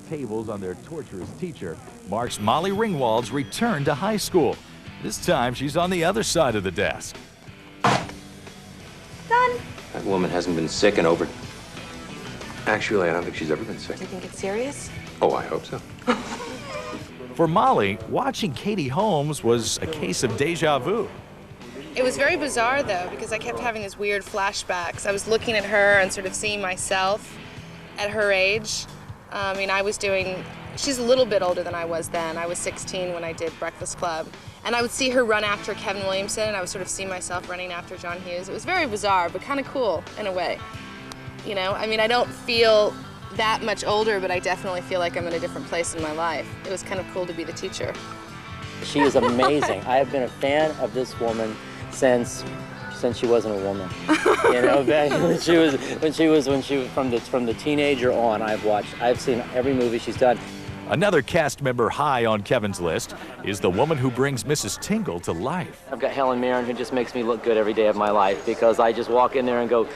tables on their torturous teacher marks Molly Ringwald's return to high school. This time, she's on the other side of the desk. Done. That woman hasn't been sick in over... Actually, I don't think she's ever been sick. Do you think it's serious? Oh, I hope so. For Molly, watching Katie Holmes was a case of deja vu. It was very bizarre, though, because I kept having these weird flashbacks. I was looking at her and sort of seeing myself at her age. I mean, she's a little bit older than I was then. I was 16 when I did Breakfast Club. And I would see her run after Kevin Williamson, and I would sort of see myself running after John Hughes. It was very bizarre, but kind of cool in a way. You know, I mean, I don't feel that much older, but I definitely feel like I'm in a different place in my life. It was kind of cool to be the teacher. She is amazing. I have been a fan of this woman since she wasn't a woman. You know, when she was from the teenager on. I've seen every movie she's done. Another cast member high on Kevin's list is the woman who brings Mrs. Tingle to life. I've got Helen Mirren, who just makes me look good every day of my life, because I just walk in there and go,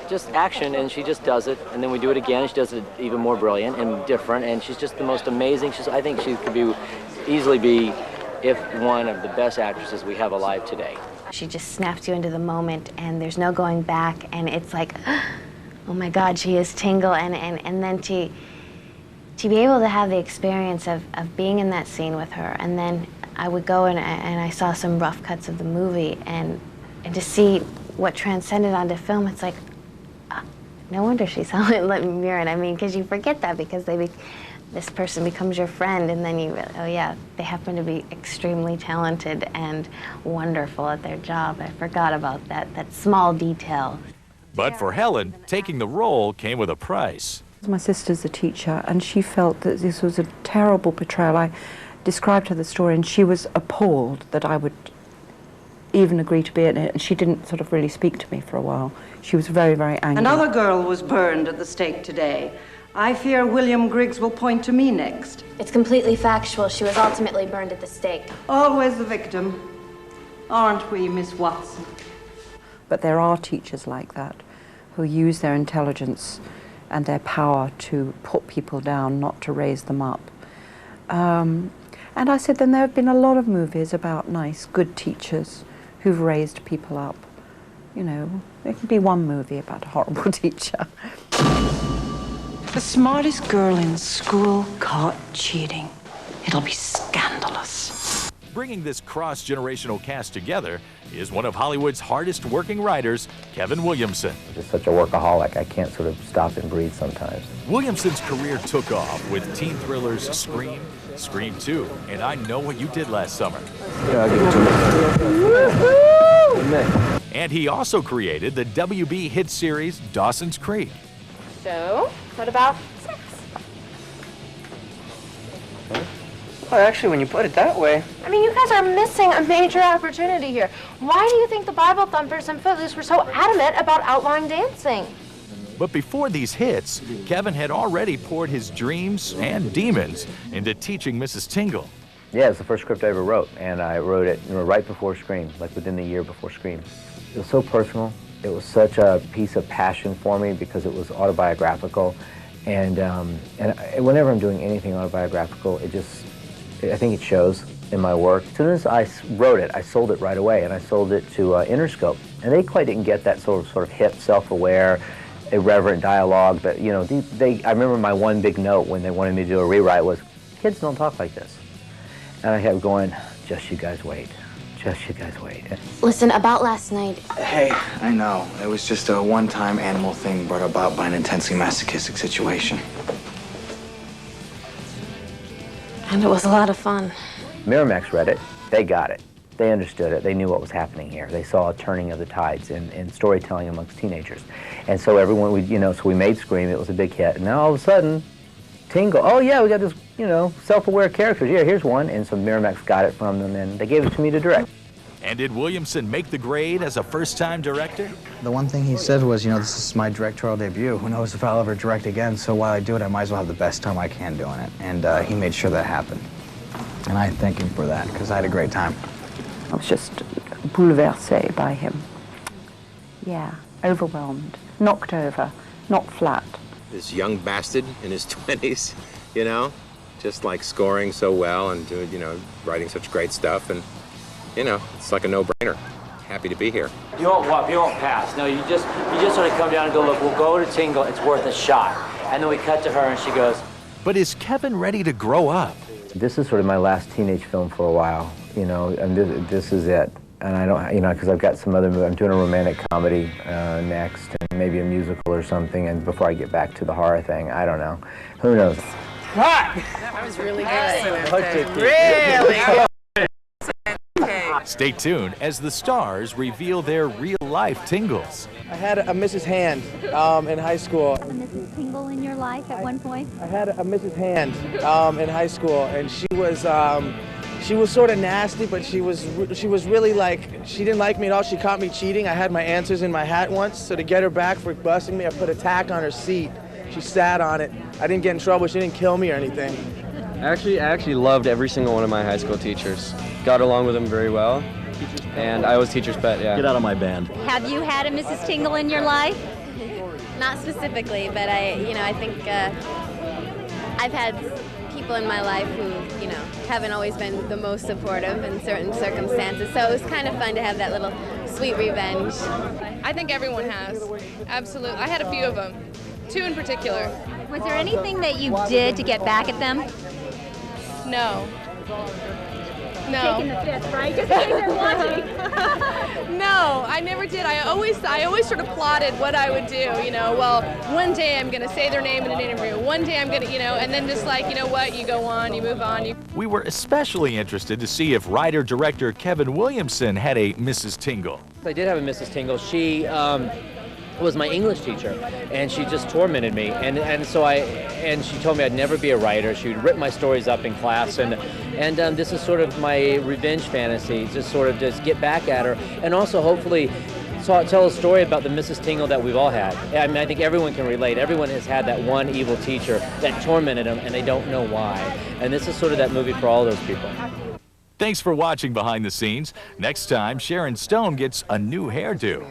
just action, and she just does it, and then we do it again, and she does it even more brilliant and different, and she's just the most amazing. I think she could easily be, if one of the best actresses we have alive today. She just snaps you into the moment, and there's no going back, and it's like, oh my God, she is Tingle, and then to be able to have the experience of being in that scene with her, and then I would go and I saw some rough cuts of the movie, and to see what transcended onto film, it's like, no wonder she's Helen Mirren. I mean, because you forget that, because this person becomes your friend, and then oh yeah, they happen to be extremely talented and wonderful at their job. I forgot about that small detail. But for Helen, taking the role came with a price. My sister's a teacher, and she felt that this was a terrible portrayal. I described her the story, and she was appalled that I would even agree to be in it, and she didn't sort of really speak to me for a while. She was very, very angry. Another girl was burned at the stake today. I fear William Griggs will point to me next. It's completely factual. She was ultimately burned at the stake. Always the victim, aren't we, Miss Watson? But there are teachers like that who use their intelligence and their power to put people down, not to raise them up. And I said, then there have been a lot of movies about nice, good teachers who've raised people up. You know, there could be one movie about a horrible teacher. The smartest girl in school caught cheating. It'll be scandalous. Bringing this cross-generational cast together is one of Hollywood's hardest working writers, Kevin Williamson. I'm just such a workaholic, I can't sort of stop and breathe sometimes. Williamson's career took off with teen thrillers Scream, Scream 2, and I Know What You Did Last Summer. Yeah, I'll give it to me. And he also created the WB hit series Dawson's Creek. So, what about sex? Well, actually, when you put it that way... I mean, you guys are missing a major opportunity here. Why do you think the Bible thumpers and Footloose were so adamant about outlawing dancing? But before these hits, Kevin had already poured his dreams and demons into teaching Mrs. Tingle. Yeah, it's the first script I ever wrote, and I wrote it right before Scream, like within the year before Scream. It was so personal. It was such a piece of passion for me because it was autobiographical, and whenever I'm doing anything autobiographical, I think it shows in my work. As soon as I wrote it, I sold it right away, and I sold it to Interscope, and they quite didn't get that sort of hip, self-aware, irreverent dialogue. But you know, I remember my one big note when they wanted me to do a rewrite was, "Kids don't talk like this," and I kept going, "Just you guys wait. Just you guys wait." Listen, about last night. Hey, I know. It was just a one-time animal thing brought about by an intensely masochistic situation. And it was a lot of fun. Miramax read it. They got it. They understood it. They knew what was happening here. They saw a turning of the tides in storytelling amongst teenagers. And so everyone, so we made Scream. It was a big hit. And now all of a sudden, Tingle, oh yeah, we got this, self-aware characters. Yeah, here's one. And so Miramax got it from them, and they gave it to me to direct. And did Williamson make the grade as a first-time director? The one thing he said was, this is my directorial debut. Who knows if I'll ever direct again, so while I do it, I might as well have the best time I can doing it. And he made sure that happened. And I thank him for that, because I had a great time. I was just bouleversée by him. Yeah, overwhelmed, knocked over, not flat. this young bastard in his 20s, you know, just like scoring so well and doing, you know, writing such great stuff, and you know, it's like a no-brainer. Happy to be here. You won't pass. No, you just sort of come down and go, look, we'll go to Tingle. It's worth a shot. And then we cut to her, and she goes. But is Kevin ready to grow up? This is sort of my last teenage film for a while, you know, and this is it. And I don't, you know, because I've got some other, I'm doing a romantic comedy next, and maybe a musical or something, and before I get back to the horror thing, I don't know. Who knows? That was really good. Really? Stay tuned as the stars reveal their real-life Tingles. I had a Mrs. Hand in high school. A Mrs. Tingle in your life at one point? I had a Mrs. Hand in high school, and she was sort of nasty, but she was really like, she didn't like me at all. She caught me cheating. I had my answers in my hat once, so to get her back for busting me, I put a tack on her seat. She sat on it. I didn't get in trouble. She didn't kill me or anything. I actually loved every single one of my high school teachers. Got along with them very well, and I was teacher's pet, yeah. Get out of my band. Have you had a Mrs. Tingle in your life? Not specifically, but I think I've had people in my life who, you know, haven't always been the most supportive in certain circumstances, so it was kind of fun to have that little sweet revenge. I think everyone has. Absolutely. I had a few of them. 2 in particular. Was there anything that you did to get back at them? No. No. Taking the fifth, right? Just in case they're watching. No, I never did. I always sort of plotted what I would do, you know, well, one day I'm going to say their name in an interview, one day I'm going to, you know, and then just like, you know what, you go on, you move on. We were especially interested to see if writer-director Kevin Williamson had a Mrs. Tingle. I did have a Mrs. Tingle. She was my English teacher, and she just tormented me, and she told me I'd never be a writer. She would rip my stories up in class, and this is sort of my revenge fantasy, just get back at her, and also hopefully tell a story about the Mrs. Tingle that we've all had. I mean, I think everyone can relate. Everyone has had that one evil teacher that tormented them, and they don't know why. And this is sort of that movie for all those people. Thanks for watching Behind the Scenes. Next time, Sharon Stone gets a new hairdo.